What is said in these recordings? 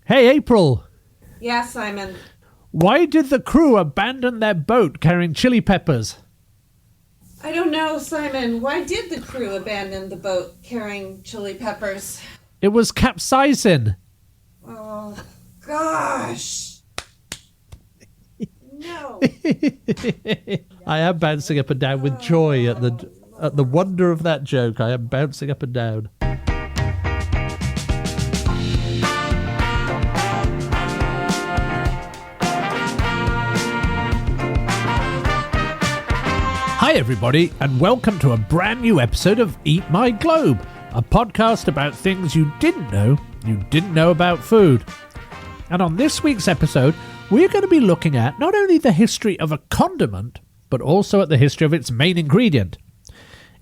Hey, April. Yeah, Simon. Why did the crew abandon their boat carrying chili peppers? I don't know, Simon. Why did the crew abandon the boat carrying chili peppers? It was capsizing. Oh, gosh. No. I am bouncing up and down with joy at the wonder of that joke. I am bouncing up and down. Hi everybody, and welcome to a brand new episode of Eat My Globe, a podcast about things you didn't know about food. And on this week's episode, we're going to be looking at not only the history of a condiment, but also at the history of its main ingredient.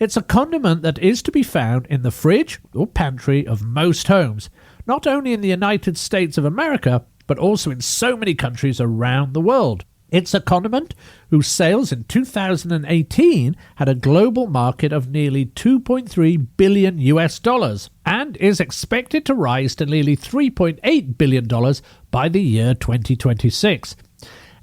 It's a condiment that is to be found in the fridge or pantry of most homes, not only in the United States of America, but also in so many countries around the world. It's a condiment whose sales in 2018 had a global market of nearly $2.3 billion and is expected to rise to nearly $3.8 billion by the year 2026.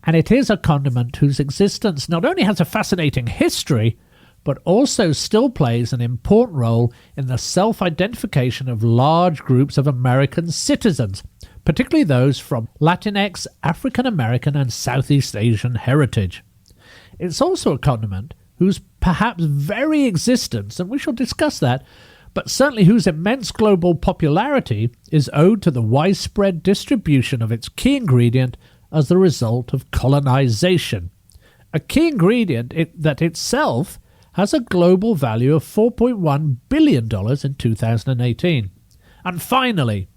And it is a condiment whose existence not only has a fascinating history, but also still plays an important role in the self-identification of large groups of American citizens, particularly those from Latinx, African American and Southeast Asian heritage. It's also a condiment whose perhaps very existence, and we shall discuss that, but certainly whose immense global popularity is owed to the widespread distribution of its key ingredient as the result of colonization. A key ingredient that itself has a global value of $4.1 billion in 2018. And finally,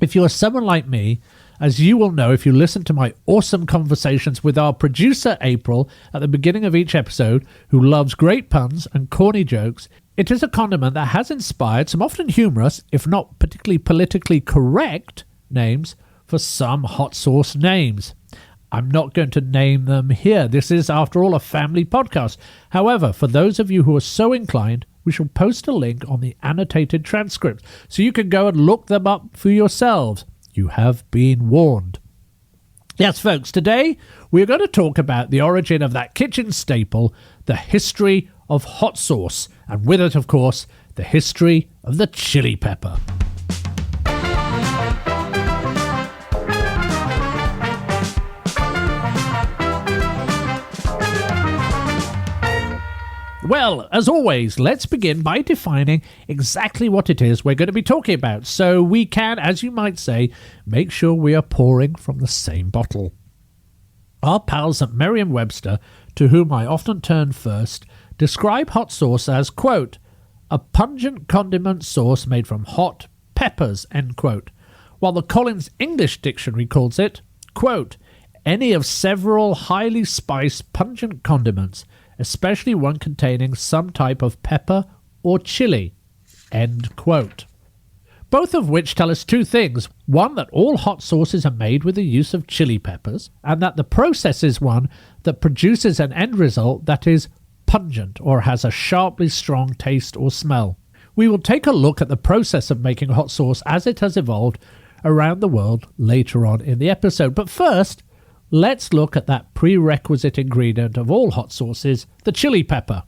if you are someone like me, as you will know if you listen to my awesome conversations with our producer April at the beginning of each episode, who loves great puns and corny jokes, it is a condiment that has inspired some often humorous, if not particularly politically correct, names for some hot sauce names. I'm not going to name them here. This is, after all, a family podcast. However, for those of you who are so inclined, we shall post a link on the annotated transcript, so you can go and look them up for yourselves. You have been warned. Yes, folks, today we're going to talk about the origin of that kitchen staple, the history of hot sauce, and with it, of course, the history of the chili pepper. Well, as always, let's begin by defining exactly what it is we're going to be talking about, so we can, as you might say, make sure we are pouring from the same bottle. Our pals at Merriam-Webster, to whom I often turn first, describe hot sauce as, quote, a pungent condiment sauce made from hot peppers, end quote, while the Collins English Dictionary calls it, quote, any of several highly spiced pungent condiments, especially one containing some type of pepper or chili, end quote. Both of which tell us two things. One, that all hot sauces are made with the use of chili peppers, and that the process is one that produces an end result that is pungent or has a sharply strong taste or smell. We will take a look at the process of making hot sauce as it has evolved around the world later on in the episode. But first, let's look at that prerequisite ingredient of all hot sauces, the chili pepper.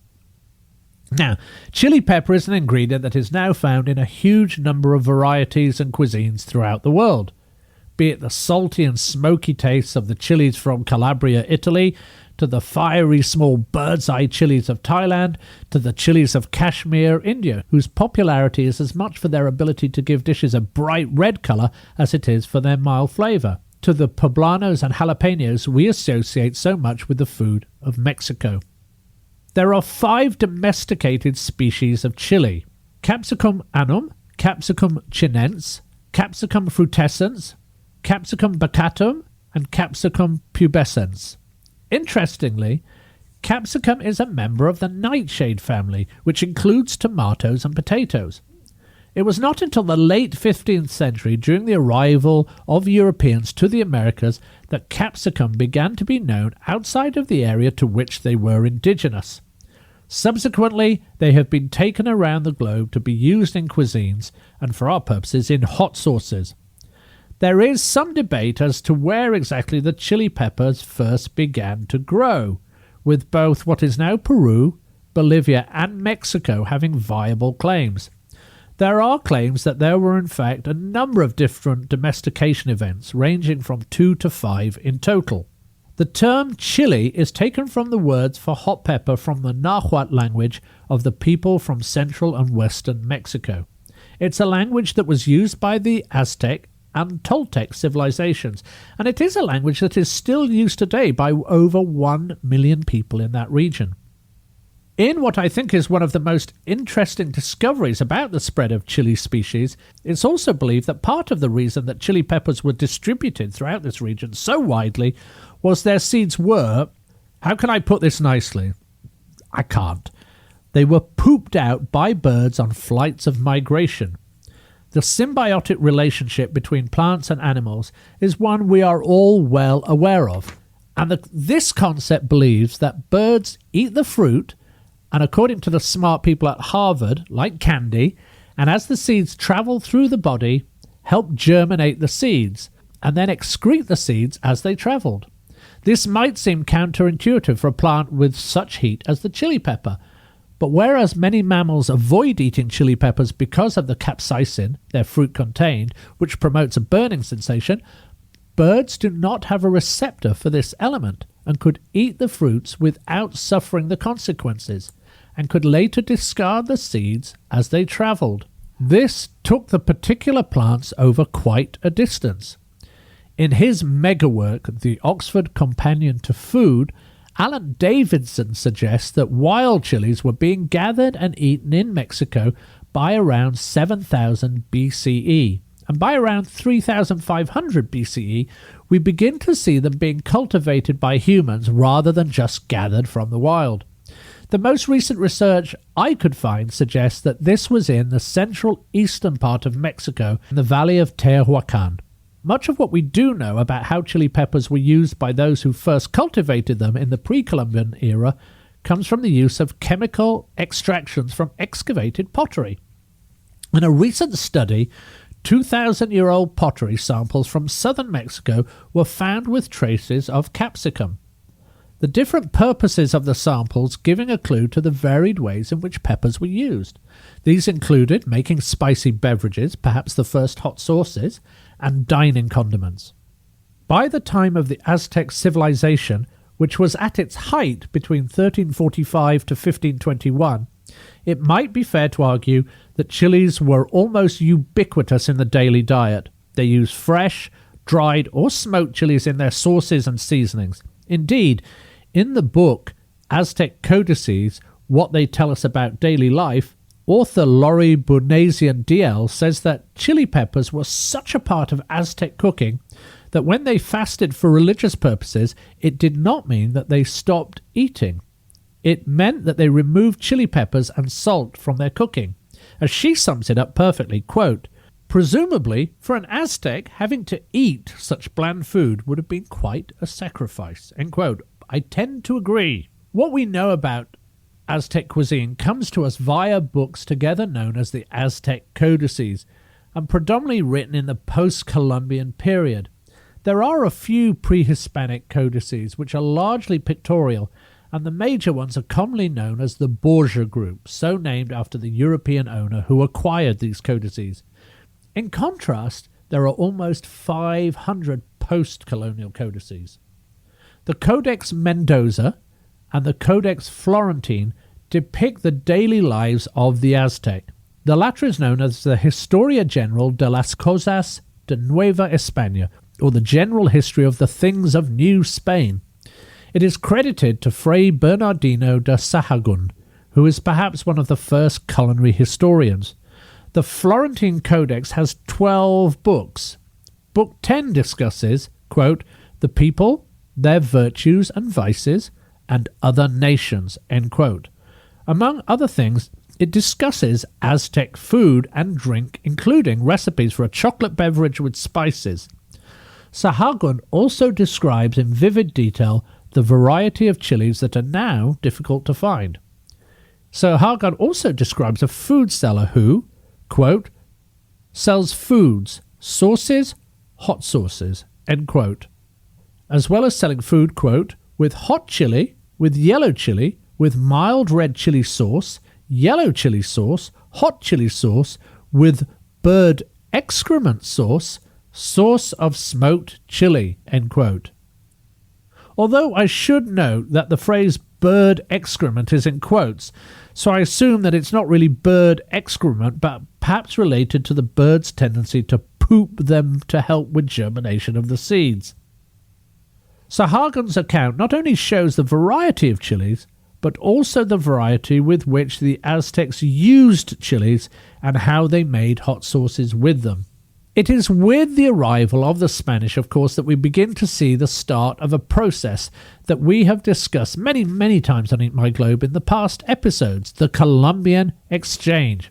Now, chili pepper is an ingredient that is now found in a huge number of varieties and cuisines throughout the world. Be it the salty and smoky tastes of the chilies from Calabria, Italy, to the fiery small bird's-eye chilies of Thailand, to the chilies of Kashmir, India, whose popularity is as much for their ability to give dishes a bright red colour as it is for their mild flavour, to the poblanos and jalapenos we associate so much with the food of Mexico. There are 5 domesticated species of chili: Capsicum annum, Capsicum chinense, Capsicum frutescens, Capsicum baccatum, and Capsicum pubescens. Interestingly, capsicum is a member of the nightshade family, which includes tomatoes and potatoes. It was not until the late 15th century, during the arrival of Europeans to the Americas, that capsicum began to be known outside of the area to which they were indigenous. Subsequently, they have been taken around the globe to be used in cuisines and, for our purposes, in hot sauces. There is some debate as to where exactly the chili peppers first began to grow, with both what is now Peru, Bolivia and Mexico having viable claims. There are claims that there were in fact a number of different domestication events, ranging from 2 to 5 in total. The term chili is taken from the words for hot pepper from the Nahuatl language of the people from central and western Mexico. It's a language that was used by the Aztec and Toltec civilizations, and it is a language that is still used today by over 1 million people in that region. In what I think is one of the most interesting discoveries about the spread of chili species, it's also believed that part of the reason that chili peppers were distributed throughout this region so widely was their seeds were, how can I put this nicely? I can't. They were pooped out by birds on flights of migration. The symbiotic relationship between plants and animals is one we are all well aware of, and this concept believes that birds eat the fruit, and according to the smart people at Harvard, like candy, and as the seeds travel through the body, help germinate the seeds, and then excrete the seeds as they travelled. This might seem counterintuitive for a plant with such heat as the chili pepper, but whereas many mammals avoid eating chili peppers because of the capsaicin their fruit contained, which promotes a burning sensation, birds do not have a receptor for this element and could eat the fruits without suffering the consequences, and could later discard the seeds as they travelled. This took the particular plants over quite a distance. In his megawork, The Oxford Companion to Food, Alan Davidson suggests that wild chilies were being gathered and eaten in Mexico by around 7000 BCE, and by around 3500 BCE, we begin to see them being cultivated by humans rather than just gathered from the wild. The most recent research I could find suggests that this was in the central eastern part of Mexico, in the valley of Teotihuacan. Much of what we do know about how chili peppers were used by those who first cultivated them in the pre-Columbian era comes from the use of chemical extractions from excavated pottery. In a recent study, 2,000-year-old pottery samples from southern Mexico were found with traces of capsicum. The different purposes of the samples giving a clue to the varied ways in which peppers were used. These included making spicy beverages, perhaps the first hot sauces, and dining condiments. By the time of the Aztec civilization, which was at its height between 1345 to 1521, it might be fair to argue that chilies were almost ubiquitous in the daily diet. They used fresh, dried or smoked chilies in their sauces and seasonings. Indeed, in the book Aztec Codices, What They Tell Us About Daily Life, author Laurie Bunasian-Diel says that chili peppers were such a part of Aztec cooking that when they fasted for religious purposes, it did not mean that they stopped eating. It meant that they removed chili peppers and salt from their cooking. As she sums it up perfectly, quote, "Presumably, for an Aztec, having to eat such bland food would have been quite a sacrifice." End quote. I tend to agree. What we know about Aztec cuisine comes to us via books together known as the Aztec Codices, and predominantly written in the post-Columbian period. There are a few pre-Hispanic codices which are largely pictorial, and the major ones are commonly known as the Borgia group, so named after the European owner who acquired these codices. In contrast, there are almost 500 post-colonial codices. The Codex Mendoza and the Codex Florentine depict the daily lives of the Aztec. The latter is known as the Historia General de las Cosas de Nueva España, or the General History of the Things of New Spain. It is credited to Fray Bernardino de Sahagún, who is perhaps one of the first culinary historians. The Florentine Codex has 12 books. Book 10 discusses, quote, the people, their virtues and vices, and other nations, end quote. Among other things, it discusses Aztec food and drink, including recipes for a chocolate beverage with spices. Sahagún also describes in vivid detail the variety of chilies that are now difficult to find. Sahagún also describes a food seller who, quote, sells foods, sauces, hot sauces, end quote. As well as selling food, quote, with hot chili, with yellow chili, with mild red chili sauce, yellow chili sauce, hot chili sauce, with bird excrement sauce, sauce of smoked chili, end quote. Although I should note that the phrase bird excrement is in quotes, so I assume that it's not really bird excrement, but perhaps related to the bird's tendency to poop them to help with germination of the seeds. Sahagun's account not only shows the variety of chilies, but also the variety with which the Aztecs used chilies and how they made hot sauces with them. It is with the arrival of the Spanish, of course, that we begin to see the start of a process that we have discussed many, many times on Eat My Globe in the past episodes, the Columbian exchange.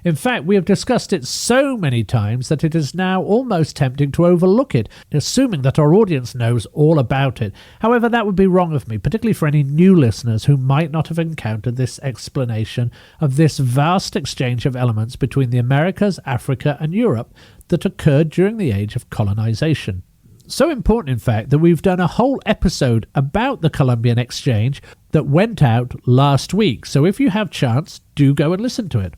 In fact, we have discussed it so many times that it is now almost tempting to overlook it, assuming that our audience knows all about it. However, that would be wrong of me, particularly for any new listeners who might not have encountered this explanation of this vast exchange of elements between the Americas, Africa, and Europe that occurred during the age of colonization. So important, in fact, that we've done a whole episode about the Columbian exchange that went out last week. So if you have chance, do go and listen to it.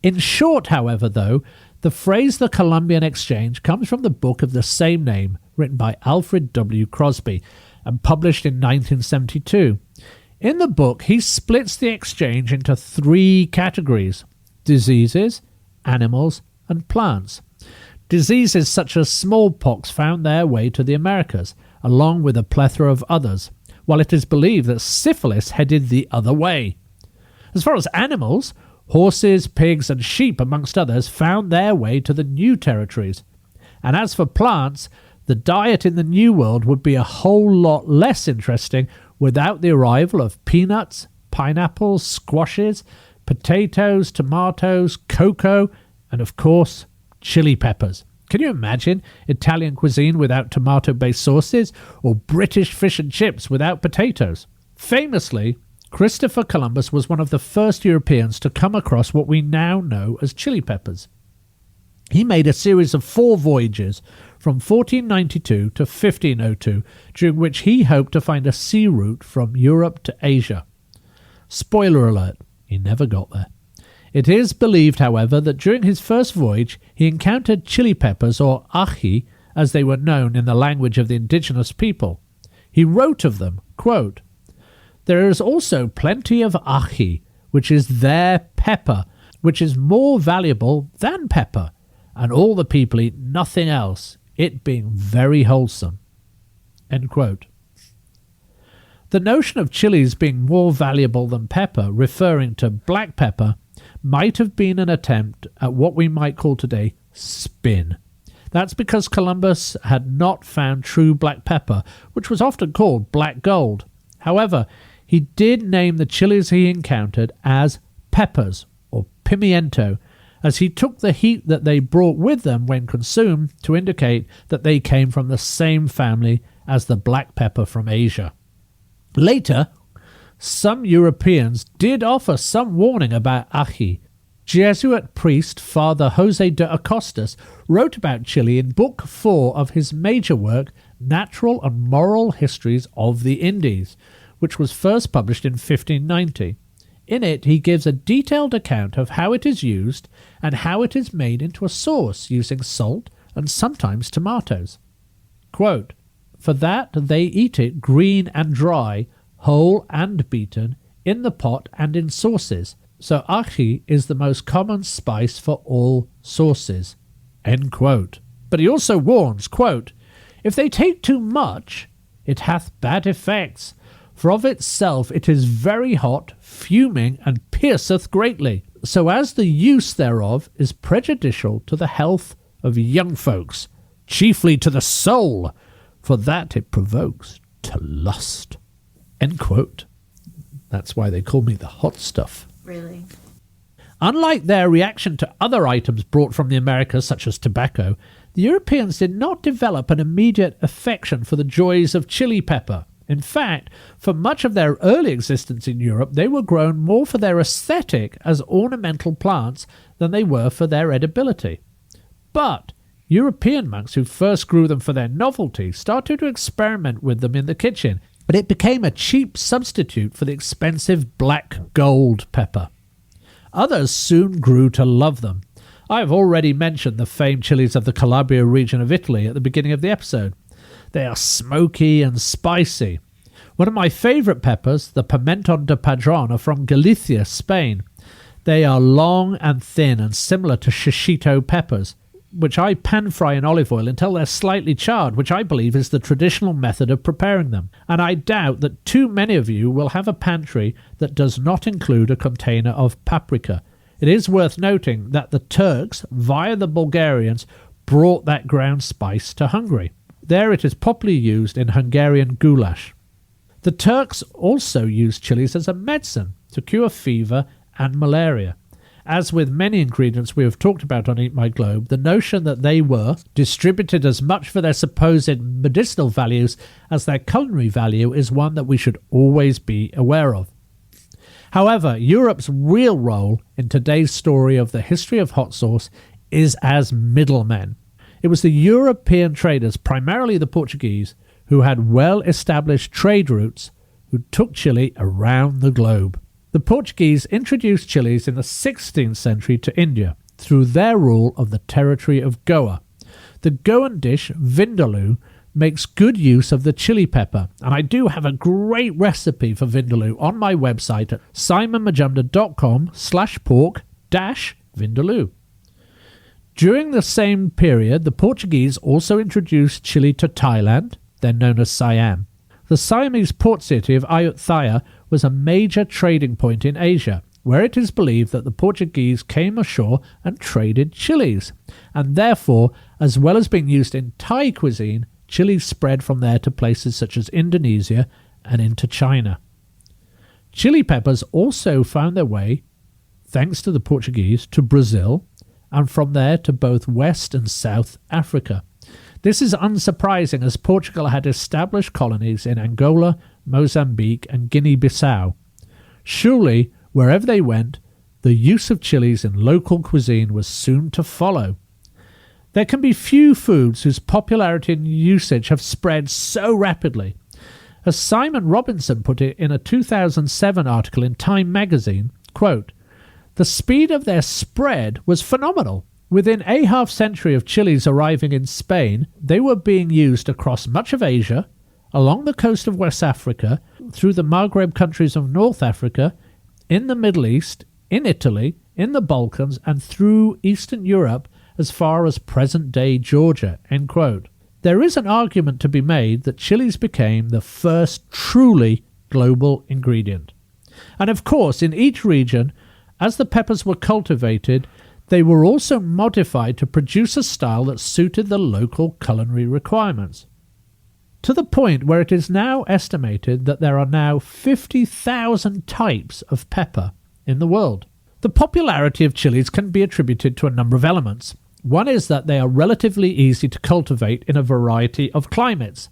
In short, however, though, the phrase the Columbian exchange comes from the book of the same name, written by Alfred W. Crosby and published in 1972. In the book, he splits the exchange into three categories: diseases, animals, and plants. Diseases such as smallpox found their way to the Americas, along with a plethora of others, while it is believed that syphilis headed the other way. As far as animals, horses, pigs, and sheep, amongst others, found their way to the new territories. And as for plants, the diet in the New World would be a whole lot less interesting without the arrival of peanuts, pineapples, squashes, potatoes, tomatoes, cocoa, and of course, chili peppers. Can you imagine Italian cuisine without tomato-based sauces, or British fish and chips without potatoes? Famously, Christopher Columbus was one of the first Europeans to come across what we now know as chili peppers. He made a series of 4 voyages from 1492 to 1502, during which he hoped to find a sea route from Europe to Asia. Spoiler alert, he never got there. It is believed, however, that during his first voyage he encountered chili peppers, or ají, as they were known in the language of the indigenous people. He wrote of them, quote, "There is also plenty of ají, which is their pepper, which is more valuable than pepper, and all the people eat nothing else, it being very wholesome." End quote. The notion of chilies being more valuable than pepper, referring to black pepper, might have been an attempt at what we might call today spin. That's because Columbus had not found true black pepper, which was often called black gold. However, he did name the chilies he encountered as peppers, or pimiento, as he took the heat that they brought with them when consumed to indicate that they came from the same family as the black pepper from Asia. Later, some Europeans did offer some warning about ají. Jesuit priest Father José de Acostas wrote about Chile in Book 4 of his major work, Natural and Moral Histories of the Indies, which was first published in 1590. In it, he gives a detailed account of how it is used and how it is made into a sauce using salt and sometimes tomatoes. Quote, "For that they eat it green and dry, whole and beaten, in the pot and in sauces. So ají is the most common spice for all sauces." End quote. But he also warns, quote, "If they take too much, it hath bad effects. For of itself it is very hot, fuming, and pierceth greatly, so as the use thereof is prejudicial to the health of young folks, chiefly to the soul, for that it provokes to lust." End quote. That's why they call me the hot stuff. Really? Unlike their reaction to other items brought from the Americas, such as tobacco, the Europeans did not develop an immediate affection for the joys of chili pepper. In fact, for much of their early existence in Europe, they were grown more for their aesthetic as ornamental plants than they were for their edibility. But European monks who first grew them for their novelty started to experiment with them in the kitchen, but it became a cheap substitute for the expensive black gold pepper. Others soon grew to love them. I have already mentioned the famed chilies of the Calabria region of Italy at the beginning of the episode. They are smoky and spicy. One of my favourite peppers, the Pimentón de Padrón, are from Galicia, Spain. They are long and thin and similar to shishito peppers, which I pan-fry in olive oil until they're slightly charred, which I believe is the traditional method of preparing them. And I doubt that too many of you will have a pantry that does not include a container of paprika. It is worth noting that the Turks, via the Bulgarians, brought that ground spice to Hungary. There it is popularly used in Hungarian goulash. The Turks also used chilies as a medicine to cure fever and malaria. As with many ingredients we have talked about on Eat My Globe, the notion that they were distributed as much for their supposed medicinal values as their culinary value is one that we should always be aware of. However, Europe's real role in today's story of the history of hot sauce is as middlemen. It was the European traders, primarily the Portuguese, who had well-established trade routes, who took chili around the globe. The Portuguese introduced chilies in the 16th century to India through their rule of the territory of Goa. The Goan dish, vindaloo, makes good use of the chili pepper, and I do have a great recipe for vindaloo on my website at simonmajumdar.com/pork-vindaloo. During the same period, the Portuguese also introduced chili to Thailand, then known as Siam. The Siamese port city of Ayutthaya was a major trading point in Asia, where it is believed that the Portuguese came ashore and traded chilies, and therefore, as well as being used in Thai cuisine, chilies spread from there to places such as Indonesia and into China. Chili peppers also found their way, thanks to the Portuguese, to Brazil, and from there to both West and South Africa. This is unsurprising as Portugal had established colonies in Angola, Mozambique and Guinea-Bissau. Surely, wherever they went, the use of chilies in local cuisine was soon to follow. There can be few foods whose popularity and usage have spread so rapidly. As Simon Robinson put it in a 2007 article in Time magazine, quote, "The speed of their spread was phenomenal. Within a half-century of chilies arriving in Spain, they were being used across much of Asia, along the coast of West Africa, through the Maghreb countries of North Africa, in the Middle East, in Italy, in the Balkans, and through Eastern Europe as far as present-day Georgia." End quote. There is an argument to be made that chilies became the first truly global ingredient. And of course, in each region, as the peppers were cultivated, they were also modified to produce a style that suited the local culinary requirements. To the point where it is now estimated that there are now 50,000 types of pepper in the world. The popularity of chilies can be attributed to a number of elements. One is that they are relatively easy to cultivate in a variety of climates.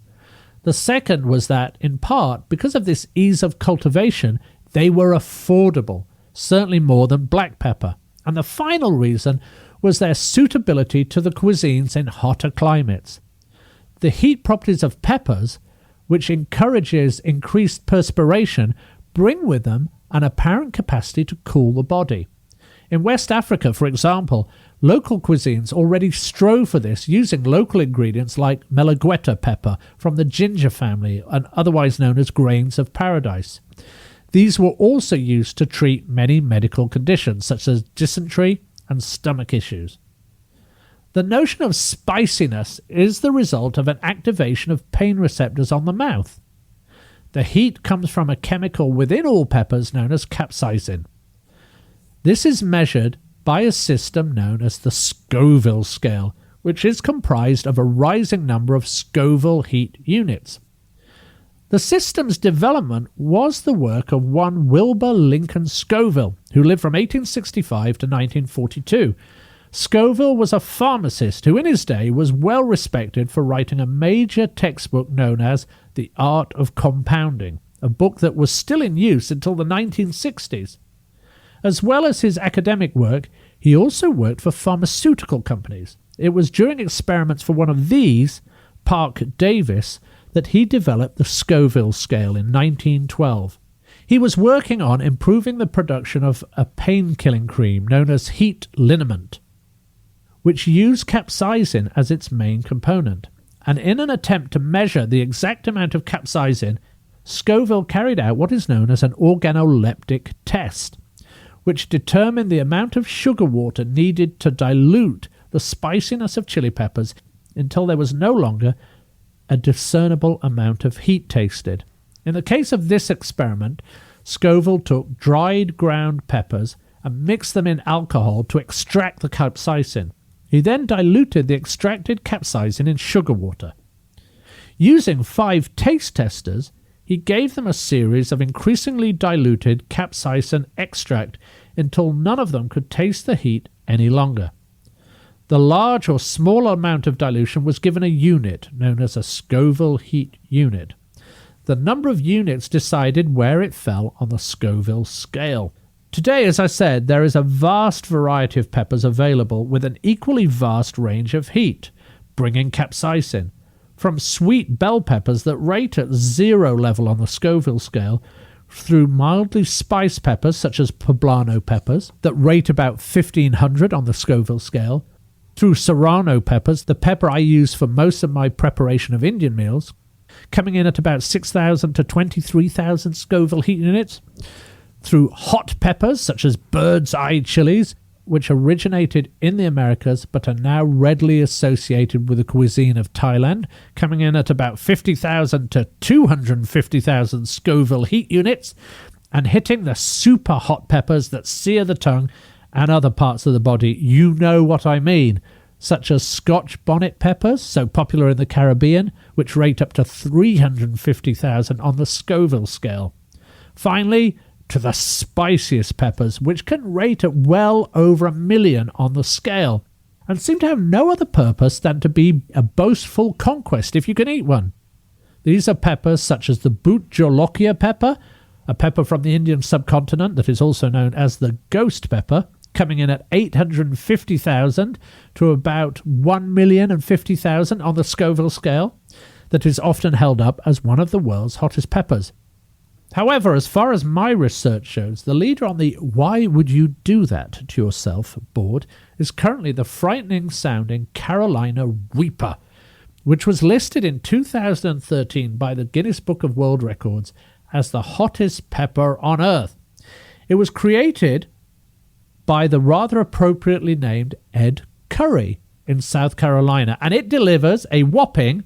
The second was that, in part, because of this ease of cultivation, they were affordable, certainly more than black pepper. And the final reason was their suitability to the cuisines in hotter climates. The heat properties of peppers, which encourages increased perspiration, bring with them an apparent capacity to cool the body. In West Africa, for example, local cuisines already strove for this using local ingredients like melegueta pepper from the ginger family and otherwise known as grains of paradise. These were also used to treat many medical conditions such as dysentery and stomach issues. The notion of spiciness is the result of an activation of pain receptors on the mouth. The heat comes from a chemical within all peppers known as capsaicin. This is measured by a system known as the Scoville scale, which is comprised of a rising number of Scoville heat units. The system's development was the work of one Wilbur Lincoln Scoville, who lived from 1865 to 1942. Scoville was a pharmacist who in his day was well respected for writing a major textbook known as The Art of Compounding, a book that was still in use until the 1960s. As well as his academic work, he also worked for pharmaceutical companies, It was during experiments for one of these, Park Davis, that he developed the Scoville scale in 1912. He was working on improving the production of a pain-killing cream known as heat liniment, which used capsaicin as its main component. And in an attempt to measure the exact amount of capsaicin, Scoville carried out what is known as an organoleptic test, which determined the amount of sugar water needed to dilute the spiciness of chili peppers until there was no longer a discernible amount of heat tasted. In the case of this experiment, Scoville took dried ground peppers and mixed them in alcohol to extract the capsaicin. He then diluted the extracted capsaicin in sugar water. Using 5 taste testers, he gave them a series of increasingly diluted capsaicin extract until none of them could taste the heat any longer. The large or small amount of dilution was given a unit, known as a Scoville heat unit. The number of units decided where it fell on the Scoville scale. Today, as I said, there is a vast variety of peppers available with an equally vast range of heat, bringing capsaicin, from sweet bell peppers that rate at 0 level on the Scoville scale, through mildly spiced peppers such as poblano peppers that rate about 1500 on the Scoville scale, through serrano peppers, the pepper I use for most of my preparation of Indian meals, coming in at about 6,000 to 23,000 Scoville heat units, through hot peppers such as bird's eye chilies, which originated in the Americas but are now readily associated with the cuisine of Thailand, coming in at about 50,000 to 250,000 Scoville heat units, and hitting the super hot peppers that sear the tongue and other parts of the body. You know what I mean, such as Scotch bonnet peppers, so popular in the Caribbean, which rate up to 350,000 on the Scoville scale. Finally, to the spiciest peppers, which can rate at well over 1 million on the scale, and seem to have no other purpose than to be a boastful conquest if you can eat one. These are peppers such as the Boot Jolokia pepper, a pepper from the Indian subcontinent that is also known as the ghost pepper, coming in at 850,000 to about 1,050,000 on the Scoville scale, that is often held up as one of the world's hottest peppers. However, as far as my research shows, the leader on the "why would you do that to yourself" board is currently the frightening-sounding Carolina Reaper, which was listed in 2013 by the Guinness Book of World Records as the hottest pepper on Earth. It was created by the rather appropriately named Ed Curry in South Carolina, and it delivers a whopping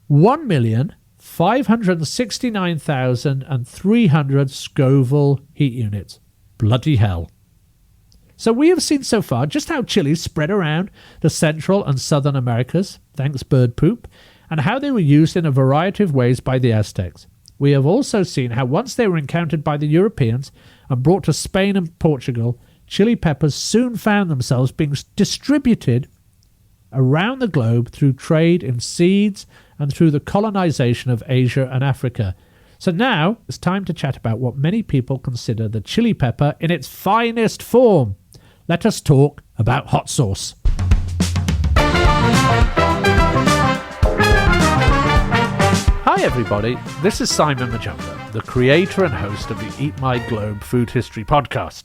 1,569,300 Scoville heat units. Bloody hell. So we have seen so far just how chilies spread around the Central and Southern Americas, thanks bird poop, and how they were used in a variety of ways by the Aztecs. We have also seen how once they were encountered by the Europeans and brought to Spain and Portugal, chili peppers soon found themselves being distributed around the globe through trade in seeds and through the colonization of Asia and Africa. So now it's time to chat about what many people consider the chili pepper in its finest form. Let us talk about hot sauce. Hi everybody, this is Simon Majumdar, the creator and host of the Eat My Globe Food History podcast.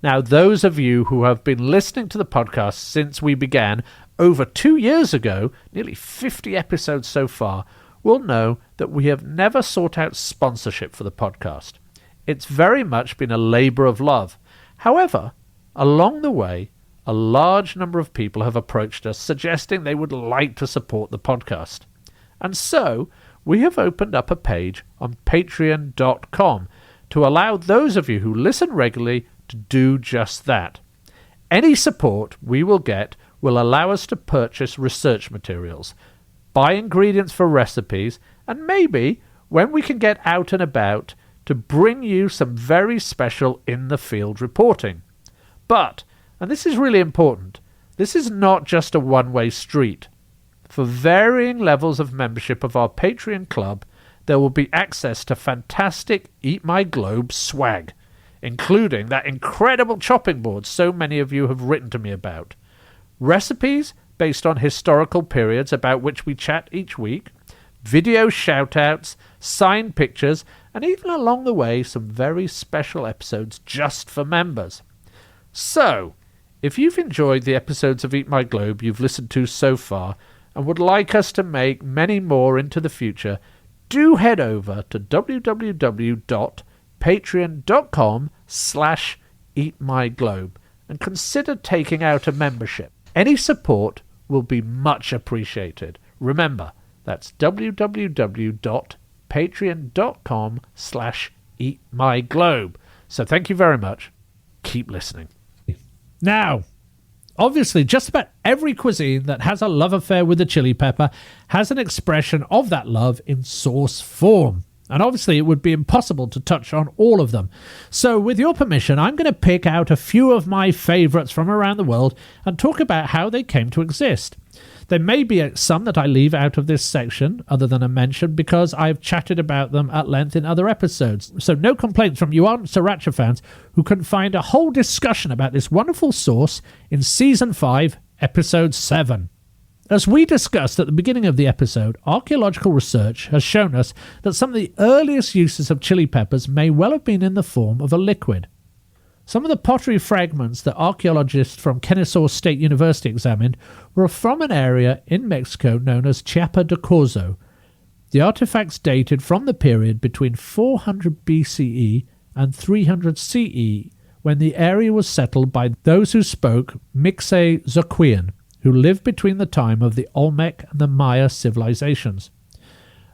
Now, those of you who have been listening to the podcast since we began over 2 years ago, nearly 50 episodes so far, will know that we have never sought out sponsorship for the podcast. It's very much been a labour of love. However, along the way, a large number of people have approached us suggesting they would like to support the podcast. And so, we have opened up a page on patreon.com to allow those of you who listen regularly to do just that. Any support we will get will allow us to purchase research materials, buy ingredients for recipes, and maybe, when we can get out and about, to bring you some very special in-the-field reporting. But, and this is really important, this is not just a one-way street. For varying levels of membership of our Patreon club, there will be access to fantastic Eat My Globe swag, including that incredible chopping board so many of you have written to me about, recipes based on historical periods about which we chat each week, video shout-outs, signed pictures, and even along the way some very special episodes just for members. So, if you've enjoyed the episodes of Eat My Globe you've listened to so far and would like us to make many more into the future, do head over to www.patreon.com/eatmyglobe and consider taking out a membership. Any support will be much appreciated. Remember, that's www.patreon.com/eatmyglobe. So thank you very much. Keep listening. Now, obviously, just about every cuisine that has a love affair with the chili pepper has an expression of that love in sauce form. And obviously, it would be impossible to touch on all of them. So, with your permission, I'm going to pick out a few of my favourites from around the world and talk about how they came to exist. There may be some that I leave out of this section, other than a mention, because I've chatted about them at length in other episodes. So no complaints from you aren't Sriracha fans who couldn't find a whole discussion about this wonderful sauce in Season 5, Episode 7. As we discussed at the beginning of the episode, archaeological research has shown us that some of the earliest uses of chili peppers may well have been in the form of a liquid. Some of the pottery fragments that archaeologists from Kennesaw State University examined were from an area in Mexico known as Chiapa de Corzo. The artifacts dated from the period between 400 BCE and 300 CE, when the area was settled by those who spoke Mixtec-Zoquian, who lived between the time of the Olmec and the Maya civilizations.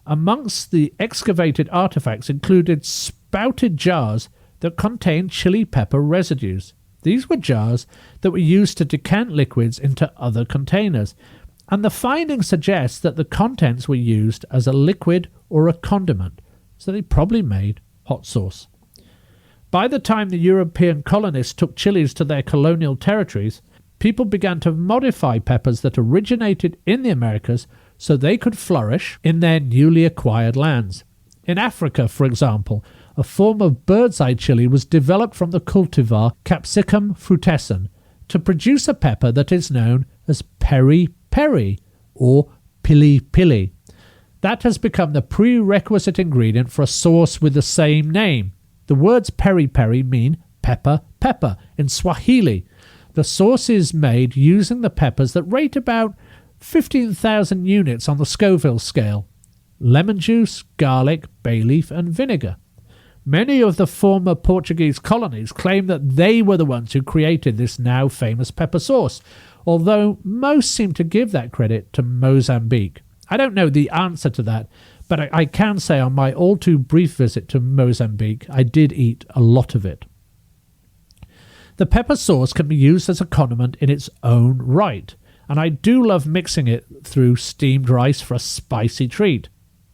Amongst the excavated artifacts included spouted jars that contained chili pepper residues. These were jars that were used to decant liquids into other containers, and the findings suggest that the contents were used as a liquid or a condiment, so they probably made hot sauce. By the time the European colonists took chilies to their colonial territories, people began to modify peppers that originated in the Americas so they could flourish in their newly acquired lands. In Africa, for example, a form of bird's-eye chili was developed from the cultivar Capsicum frutescens to produce a pepper that is known as peri-peri or pili-pili. That has become the prerequisite ingredient for a sauce with the same name. The words peri-peri mean pepper in Swahili. The sauce is made using the peppers that rate about 15,000 units on the Scoville scale: lemon juice, garlic, bay leaf and vinegar. Many of the former Portuguese colonies claim that they were the ones who created this now famous pepper sauce, although most seem to give that credit to Mozambique. I don't know the answer to that, but I can say on my all too brief visit to Mozambique, I did eat a lot of it. The pepper sauce can be used as a condiment in its own right, and I do love mixing it through steamed rice for a spicy treat.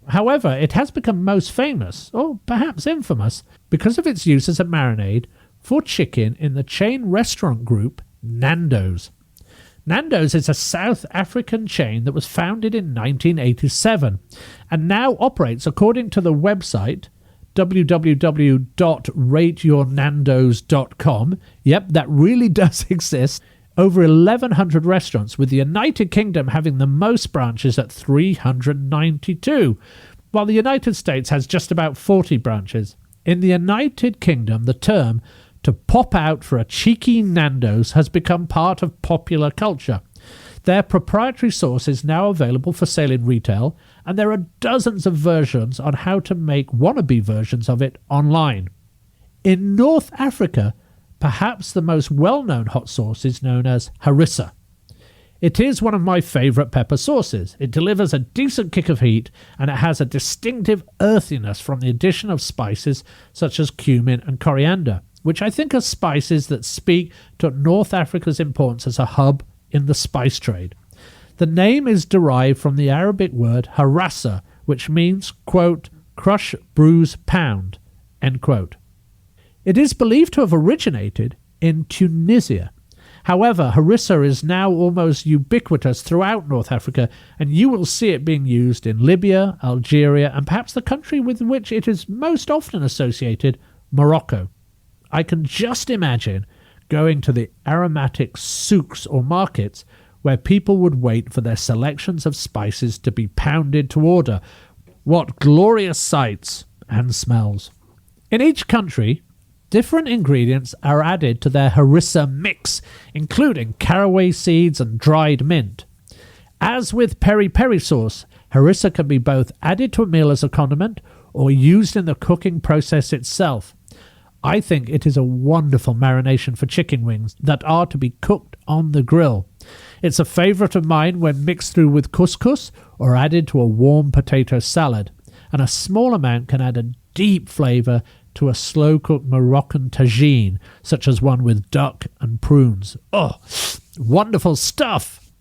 However, it has become most famous, or perhaps infamous, because of its use as a marinade for chicken in the chain restaurant group Nando's. Nando's is a South African chain that was founded in 1987 and now operates, according to the website www.rateyournandos.com. Yep, that really does exist. Over 1,100 restaurants, with the United Kingdom having the most branches at 392, while the United States has just about 40 branches. In the United Kingdom, the term to pop out for a cheeky Nando's has become part of popular culture. Their proprietary sauce is now available for sale in retail, and there are dozens of versions on how to make wannabe versions of it online. In North Africa, perhaps the most well-known hot sauce is known as harissa. It is one of my favourite pepper sauces. It delivers a decent kick of heat, and it has a distinctive earthiness from the addition of spices such as cumin and coriander, which I think are spices that speak to North Africa's importance as a hub in the spice trade. The name is derived from the Arabic word harassa, which means, quote, crush, bruise, pound, end quote. It is believed to have originated in Tunisia. However, harissa is now almost ubiquitous throughout North Africa, and you will see it being used in Libya, Algeria, and perhaps the country with which it is most often associated, Morocco. I can just imagine going to the aromatic souks or markets where people would wait for their selections of spices to be pounded to order. What glorious sights and smells. In each country, different ingredients are added to their harissa mix, including caraway seeds and dried mint. As with peri-peri sauce, harissa can be both added to a meal as a condiment or used in the cooking process itself. I think it is a wonderful marination for chicken wings that are to be cooked on the grill. It's a favourite of mine when mixed through with couscous or added to a warm potato salad, and a small amount can add a deep flavour to a slow-cooked Moroccan tagine, such as one with duck and prunes. Oh, wonderful stuff!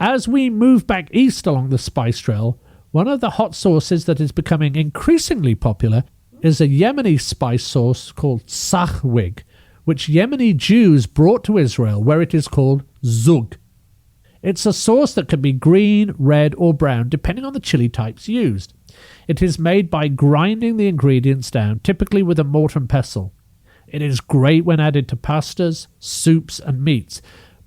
As we move back east along the spice trail, one of the hot sauces that is becoming increasingly popular is a Yemeni spice sauce called sahwig, which Yemeni Jews brought to Israel, where it is called zug. It's a sauce that can be green, red or brown depending on the chili types used. It is made by grinding the ingredients down, typically with a mortar and pestle. It is great when added to pastas, soups and meats,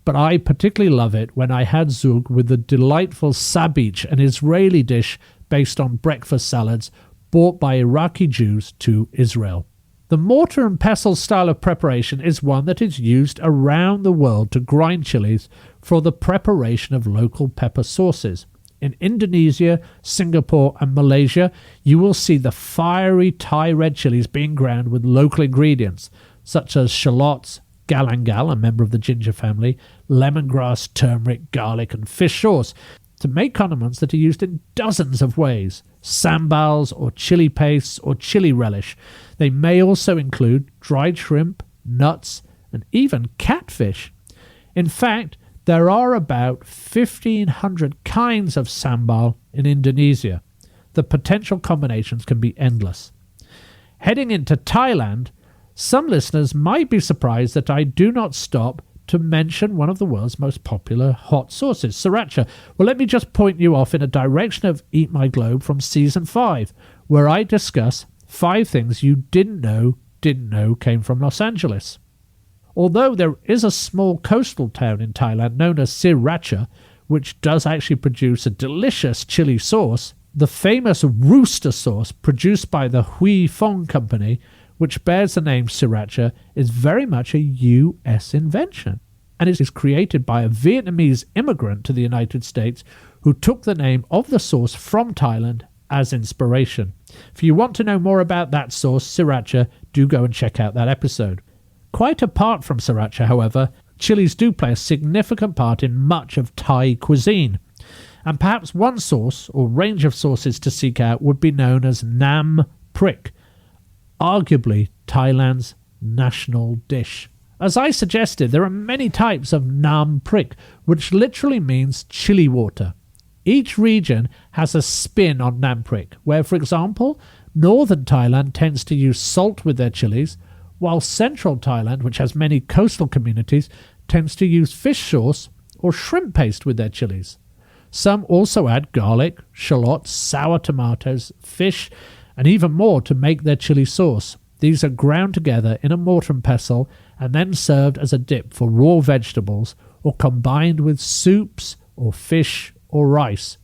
but I particularly love it when I had zug with the delightful sabich, an Israeli dish based on breakfast salads brought by Iraqi Jews to Israel. The mortar and pestle style of preparation is one that is used around the world to grind chilies for the preparation of local pepper sauces. In Indonesia, Singapore and Malaysia, you will see the fiery Thai red chilies being ground with local ingredients such as shallots, galangal, a member of the ginger family, lemongrass, turmeric, garlic and fish sauce to make condiments that are used in dozens of ways. Sambals or chili pastes or chili relish. They may also include dried shrimp, nuts and even catfish. In fact, there are about 1,500 kinds of sambal in Indonesia. The potential combinations can be endless. Heading into Thailand, some listeners might be surprised that I do not stop to mention one of the world's most popular hot sauces, sriracha. Well, let me just point you off in a direction of Eat My Globe from Season 5, where I discuss 5 things you didn't know came from Los Angeles. Although there is a small coastal town in Thailand known as Sriracha, which does actually produce a delicious chili sauce, the famous rooster sauce produced by the Huy Fong Company, which bears the name Sriracha, is very much a US invention, and it is created by a Vietnamese immigrant to the United States who took the name of the sauce from Thailand as inspiration. If you want to know more about that sauce, Sriracha, do go and check out that episode. Quite apart from Sriracha, however, chilies do play a significant part in much of Thai cuisine. And perhaps one sauce or range of sauces to seek out would be known as Nam Prik, arguably Thailand's national dish. As I suggested, there are many types of Nam Prik, which literally means chili water. Each region has a spin on Nam Prik, where, for example, northern Thailand tends to use salt with their chilies, while central Thailand, which has many coastal communities, tends to use fish sauce or shrimp paste with their chilies. Some also add garlic, shallots, sour tomatoes, fish, and even more to make their chili sauce. These are ground together in a mortar and pestle and then served as a dip for raw vegetables or combined with soups or fish or rice.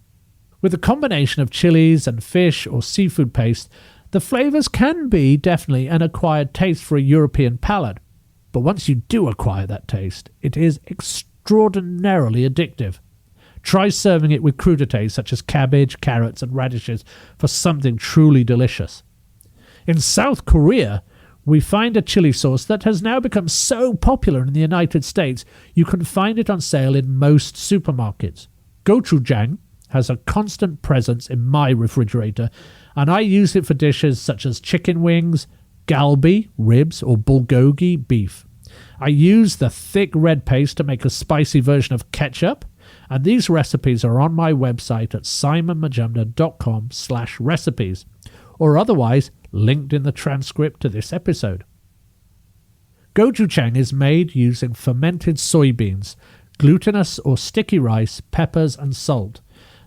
With a combination of chilies and fish or seafood paste, the flavours can be definitely an acquired taste for a European palate. But once you do acquire that taste, it is extraordinarily addictive. Try serving it with crudités such as cabbage, carrots and radishes for something truly delicious. In South Korea, we find a chili sauce that has now become so popular in the United States, you can find it on sale in most supermarkets. Gochujang has a constant presence in my refrigerator, and I use it for dishes such as chicken wings, galbi, ribs, or bulgogi, beef. I use the thick red paste to make a spicy version of ketchup, and these recipes are on my website at simonmajumdar.com/recipes, or otherwise linked in the transcript to this episode. Gochujang is made using fermented soybeans, glutinous or sticky rice, peppers and salt.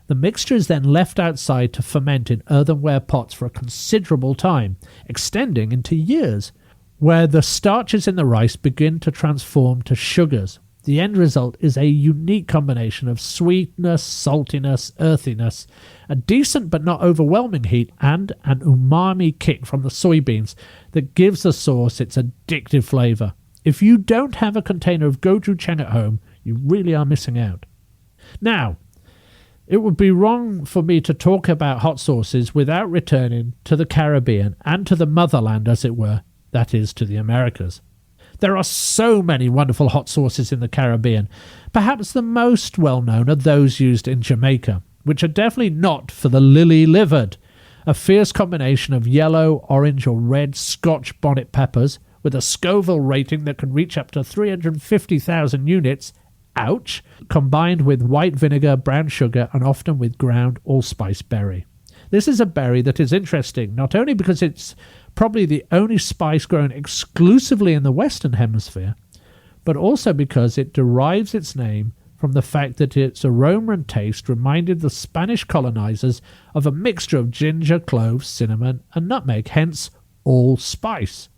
The mixture is then left outside to ferment in earthenware pots for a considerable time, extending into years. where the starches in the rice begin to transform to sugars. The end result is a unique combination of sweetness, saltiness, earthiness, a decent but not overwhelming heat, and an umami kick from the soybeans that gives the sauce its addictive flavour. If you don't have a container of gochujang at home, you really are missing out. Now, it would be wrong for me to talk about hot sauces without returning to the Caribbean and to the motherland, as it were, that is, to the Americas. There are so many wonderful hot sauces in the Caribbean. Perhaps the most well-known are those used in Jamaica, which are definitely not for the lily-livered. A fierce combination of yellow, orange or red Scotch bonnet peppers with a Scoville rating that can reach up to 350,000 units, ouch, combined with white vinegar, brown sugar and often with ground allspice berry. This is a berry that is interesting, not only because it's probably the only spice grown exclusively in the Western Hemisphere, but also because it derives its name from the fact that its aroma and taste reminded the Spanish colonizers of a mixture of ginger, cloves, cinnamon and nutmeg, hence allspice.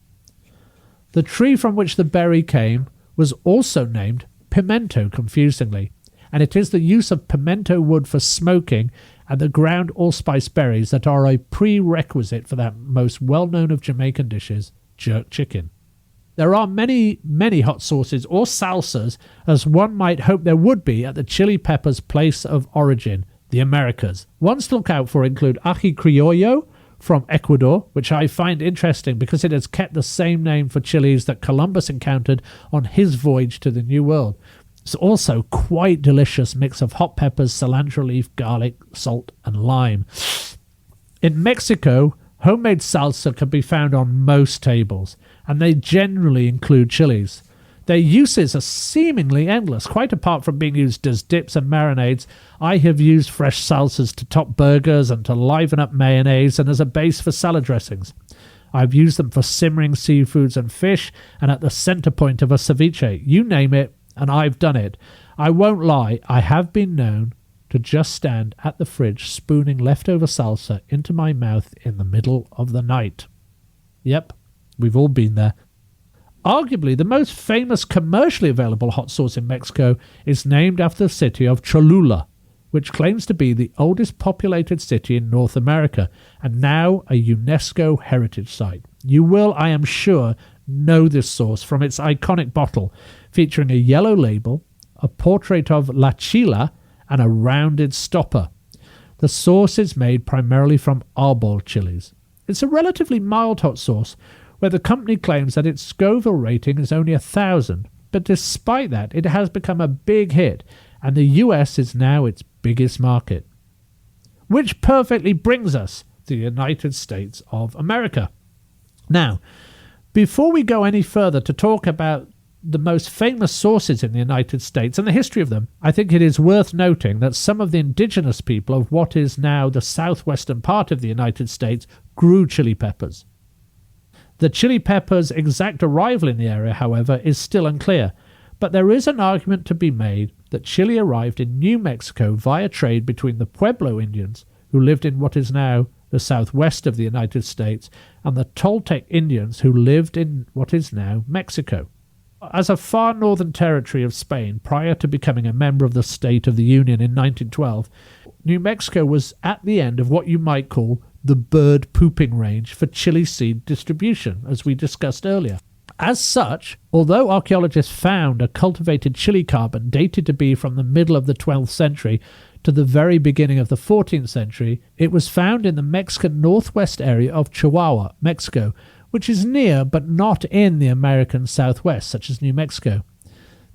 The tree from which the berry came was also named pimento, confusingly, and it is the use of pimento wood for smoking and the ground allspice berries that are a prerequisite for that most well-known of Jamaican dishes, jerk chicken. There are many, many hot sauces or salsas, as one might hope there would be at the chili pepper's place of origin, the Americas. Ones to look out for include ají criollo from Ecuador, which I find interesting because it has kept the same name for chilies that Columbus encountered on his voyage to the New World. It's also quite delicious mix of hot peppers, cilantro leaf, garlic, salt and lime. In Mexico, homemade salsa can be found on most tables, and they generally include chilies. Their uses are seemingly endless. Quite apart from being used as dips and marinades, I have used fresh salsas to top burgers and to liven up mayonnaise and as a base for salad dressings. I've used them for simmering seafoods and fish and at the centre point of a ceviche. You name it, and I've done it. I won't lie, I have been known to just stand at the fridge spooning leftover salsa into my mouth in the middle of the night. Yep, we've all been there. Arguably, the most famous commercially available hot sauce in Mexico is named after the city of Cholula, which claims to be the oldest populated city in North America and now a UNESCO heritage site. You will, I am sure, know this sauce from its iconic bottle, featuring a yellow label, a portrait of La Chila, and a rounded stopper. The sauce is made primarily from arbol chilies. It's a relatively mild hot sauce, where the company claims that its Scoville rating is only 1,000, but despite that, it has become a big hit, and the US is now its biggest market. Which perfectly brings us to the United States of America. Now, before we go any further to talk about the most famous sauces in the United States and the history of them, I think it is worth noting that some of the indigenous people of what is now the southwestern part of the United States grew chili peppers. The chili pepper's exact arrival in the area, however, is still unclear, but there is an argument to be made that chili arrived in New Mexico via trade between the Pueblo Indians, who lived in what is now the southwest of the United States, and the Toltec Indians, who lived in what is now Mexico. As a far northern territory of Spain, prior to becoming a member of the State of the Union in 1912, New Mexico was at the end of what you might call the bird pooping range for chili seed distribution, as we discussed earlier. As such, although archaeologists found a cultivated chili carbon dated to be from the middle of the 12th century to the very beginning of the 14th century, it was found in the Mexican northwest area of Chihuahua, Mexico, which is near but not in the American southwest, such as New Mexico.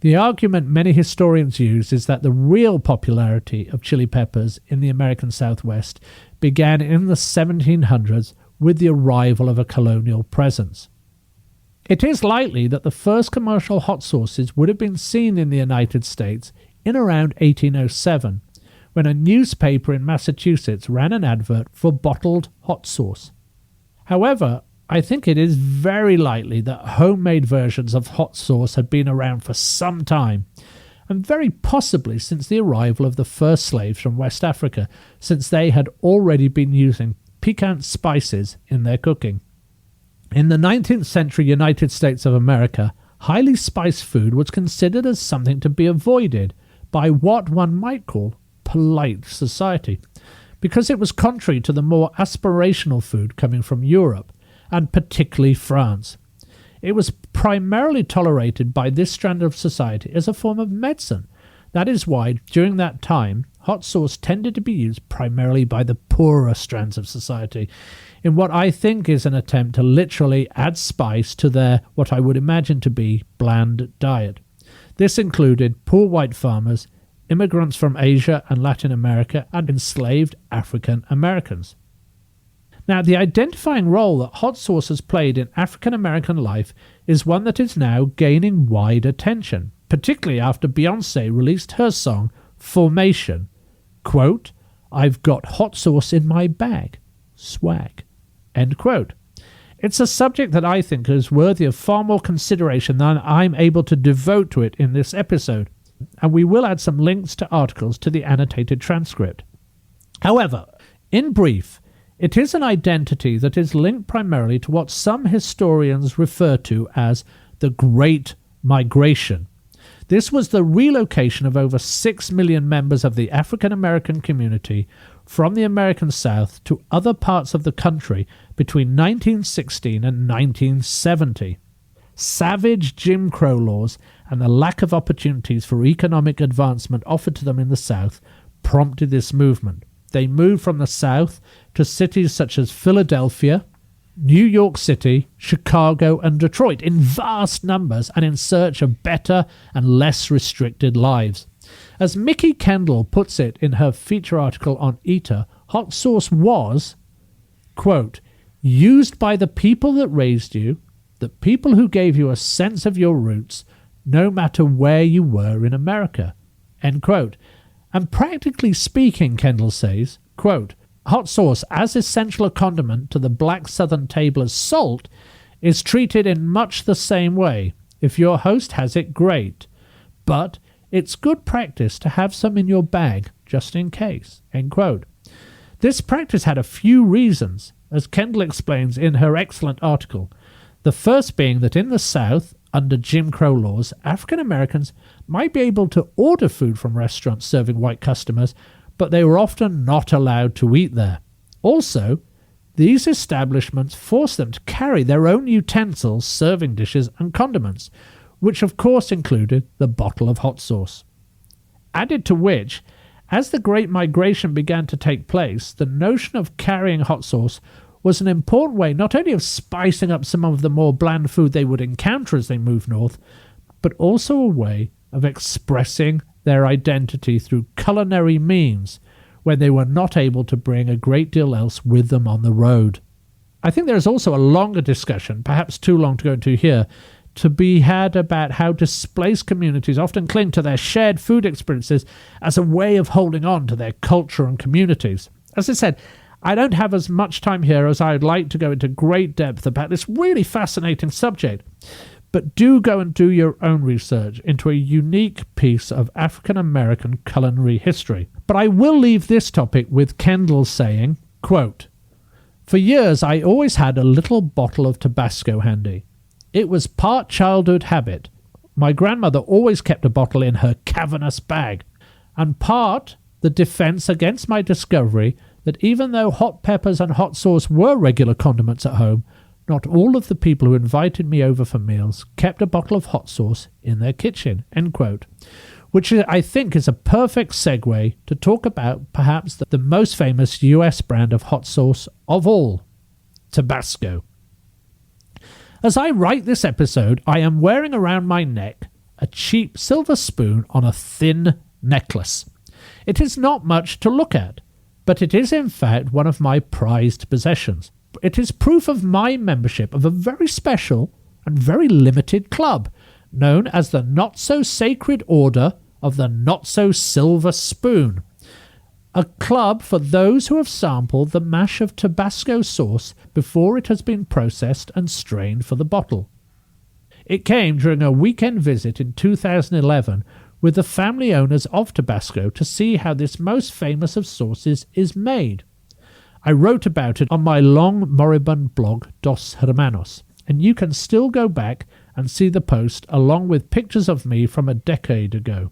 The argument many historians use is that the real popularity of chili peppers in the American southwest began in the 1700s with the arrival of a colonial presence. It is likely that the first commercial hot sauces would have been seen in the United States in around 1807, when a newspaper in Massachusetts ran an advert for bottled hot sauce. However, I think it is very likely that homemade versions of hot sauce had been around for some time, and very possibly since the arrival of the first slaves from West Africa, since they had already been using piquant spices in their cooking. In the 19th century United States of America, highly spiced food was considered as something to be avoided by what one might call polite society, because it was contrary to the more aspirational food coming from Europe, and particularly France. It was primarily tolerated by this strand of society as a form of medicine. That is why, during that time, hot sauce tended to be used primarily by the poorer strands of society, in what I think is an attempt to literally add spice to their, what I would imagine to be, bland diet. This included poor white farmers, immigrants from Asia and Latin America, and enslaved African Americans. Now, the identifying role that hot sauce has played in African American life is one that is now gaining wide attention, particularly after Beyoncé released her song, Formation. Quote, "I've got hot sauce in my bag. Swag." End quote. It's a subject that I think is worthy of far more consideration than I'm able to devote to it in this episode, and we will add some links to articles to the annotated transcript. However, in brief, it is an identity that is linked primarily to what some historians refer to as the Great Migration. This was the relocation of over 6 million members of the African American community from the American South to other parts of the country between 1916 and 1970. Savage Jim Crow laws and the lack of opportunities for economic advancement offered to them in the South prompted this movement. They moved from the South to cities such as Philadelphia, New York City, Chicago, and Detroit in vast numbers and in search of better and less restricted lives. As Mickey Kendall puts it in her feature article on Eater, hot sauce was, quote, "used by the people that raised you, the people who gave you a sense of your roots, no matter where you were in America," end quote. And practically speaking, Kendall says, quote, "hot sauce, as essential a condiment to the black southern table as salt, is treated in much the same way. If your host has it, great. But it's good practice to have some in your bag, just in case," end quote. This practice had a few reasons, as Kendall explains in her excellent article. The first being that in the South, under Jim Crow laws, African Americans might be able to order food from restaurants serving white customers, but they were often not allowed to eat there. Also, these establishments forced them to carry their own utensils, serving dishes, and condiments, which of course included the bottle of hot sauce. Added to which, as the Great Migration began to take place, the notion of carrying hot sauce was an important way not only of spicing up some of the more bland food they would encounter as they moved north, but also a way of expressing their identity through culinary means when they were not able to bring a great deal else with them on the road. I think there is also a longer discussion, perhaps too long to go into here, to be had about how displaced communities often cling to their shared food experiences as a way of holding on to their culture and communities. As I said, I don't have as much time here as I'd like to go into great depth about this really fascinating subject, but do go and do your own research into a unique piece of African American culinary history. But I will leave this topic with Kendall saying, quote, "For years I always had a little bottle of Tabasco handy. It was part childhood habit. My grandmother always kept a bottle in her cavernous bag, and part the defense against my discovery that even though hot peppers and hot sauce were regular condiments at home, not all of the people who invited me over for meals kept a bottle of hot sauce in their kitchen," end quote. Which I think is a perfect segue to talk about perhaps the most famous US brand of hot sauce of all, Tabasco. As I write this episode, I am wearing around my neck a cheap silver spoon on a thin necklace. It is not much to look at, but it is in fact one of my prized possessions. It is proof of my membership of a very special and very limited club, known as the Not-So-Sacred Order of the Not-So-Silver Spoon, a club for those who have sampled the mash of Tabasco sauce before it has been processed and strained for the bottle. It came during a weekend visit in 2011 with the family owners of Tabasco to see how this most famous of sauces is made. I wrote about it on my long moribund blog Dos Hermanos, and you can still go back and see the post along with pictures of me from a decade ago.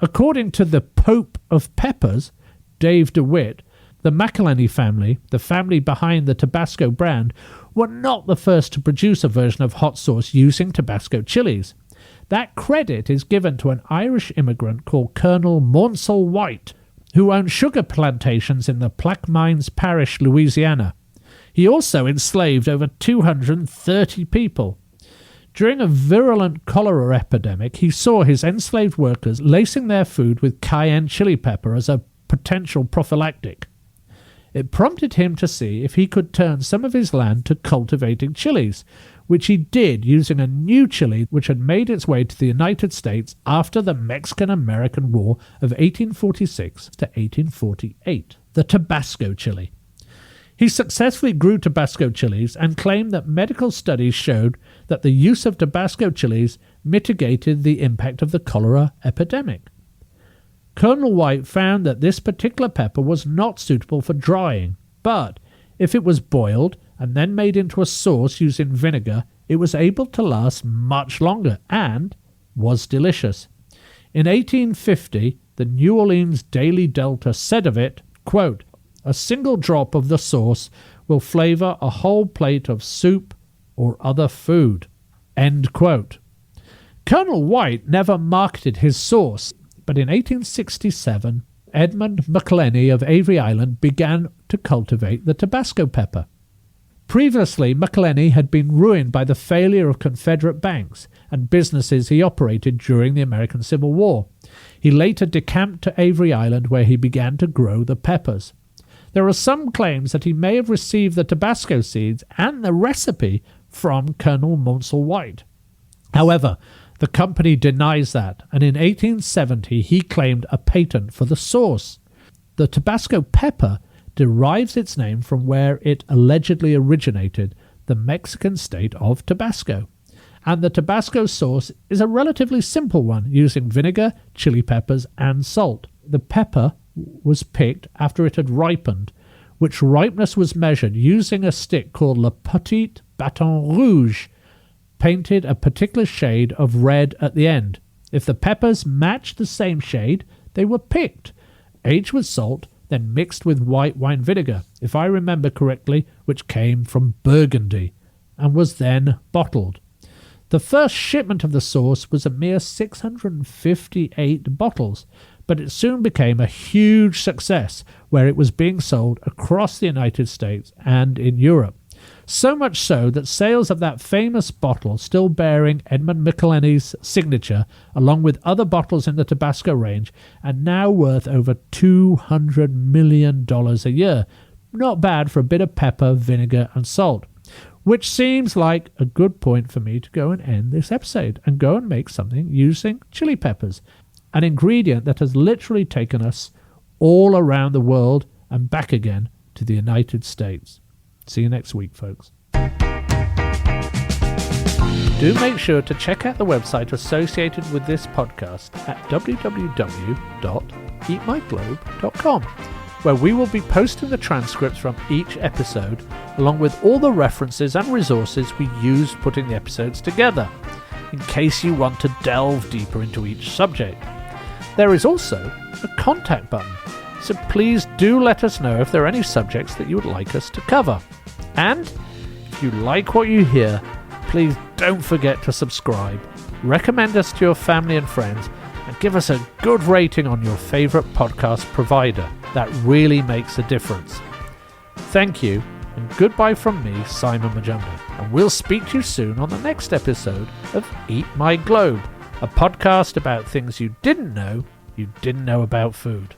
According to the Pope of Peppers, Dave DeWitt, the McElhenney family, the family behind the Tabasco brand, were not the first to produce a version of hot sauce using Tabasco chilies. That credit is given to an Irish immigrant called Colonel Maunsell White, who owned sugar plantations in the Plaquemines Parish, Louisiana. He also enslaved over 230 people. During a virulent cholera epidemic, he saw his enslaved workers lacing their food with cayenne chili pepper as a potential prophylactic. It prompted him to see if he could turn some of his land to cultivating chilies, which he did using a new chili which had made its way to the United States after the Mexican-American War of 1846 to 1848, the Tabasco chili. He successfully grew Tabasco chilies and claimed that medical studies showed that the use of Tabasco chilies mitigated the impact of the cholera epidemic. Colonel White found that this particular pepper was not suitable for drying, but if it was boiled and then made into a sauce using vinegar, it was able to last much longer and was delicious. In 1850, the New Orleans Daily Delta said of it, quote, "A single drop of the sauce will flavor a whole plate of soup or other food." End quote. Colonel White never marketed his sauce, but in 1867, Edmund McElhenney of Avery Island began to cultivate the Tabasco pepper. Previously, McElhenney had been ruined by the failure of Confederate banks and businesses he operated during the American Civil War. He later decamped to Avery Island, where he began to grow the peppers. There are some claims that he may have received the Tabasco seeds and the recipe from Colonel Maunsell White. However, the company denies that, and in 1870 he claimed a patent for the sauce. The Tabasco pepper derives its name from where it allegedly originated, the Mexican state of Tabasco. And the Tabasco sauce is a relatively simple one, using vinegar, chili peppers, and salt. The pepper was picked after it had ripened, which ripeness was measured using a stick called Le Petit Bâton Rouge, painted a particular shade of red at the end. If the peppers matched the same shade, they were picked, aged with salt, then mixed with white wine vinegar, if I remember correctly, which came from Burgundy, and was then bottled. The first shipment of the sauce was a mere 658 bottles, but it soon became a huge success, where it was being sold across the United States and in Europe. So much so that sales of that famous bottle, still bearing Edmund McElhenney's signature, along with other bottles in the Tabasco range, are now worth over $200 million a year. Not bad for a bit of pepper, vinegar, and salt. Which seems like a good point for me to go and end this episode and go and make something using chili peppers, an ingredient that has literally taken us all around the world and back again to the United States. See you next week, folks. Do make sure to check out the website associated with this podcast at www.eatmyglobe.com, where we will be posting the transcripts from each episode, along with all the references and resources we used putting the episodes together, in case you want to delve deeper into each subject. There is also a contact button, so please do let us know if there are any subjects that you would like us to cover. And if you like what you hear, please don't forget to subscribe, recommend us to your family and friends, and give us a good rating on your favourite podcast provider. That really makes a difference. Thank you, and goodbye from me, Simon Majumdar, and we'll speak to you soon on the next episode of Eat My Globe, a podcast about things you didn't know about food.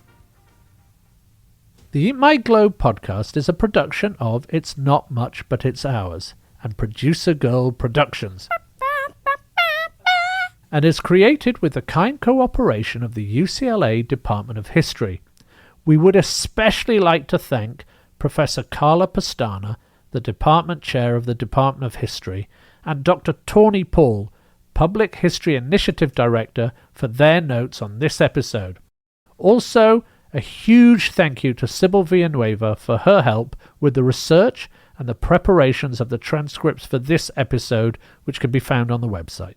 The Eat My Globe podcast is a production of It's Not Much But It's Ours and Producergirl Productions, and is created with the kind cooperation of the UCLA Department of History. We would especially like to thank Professor Carla Pastana, the Department Chair of the Department of History, and Dr. Tawny Paul, Public History Initiative Director, for their notes on this episode. Also, A huge thank you to Sybil Villanueva for her help with the research and the preparations of the transcripts for this episode, which can be found on the website.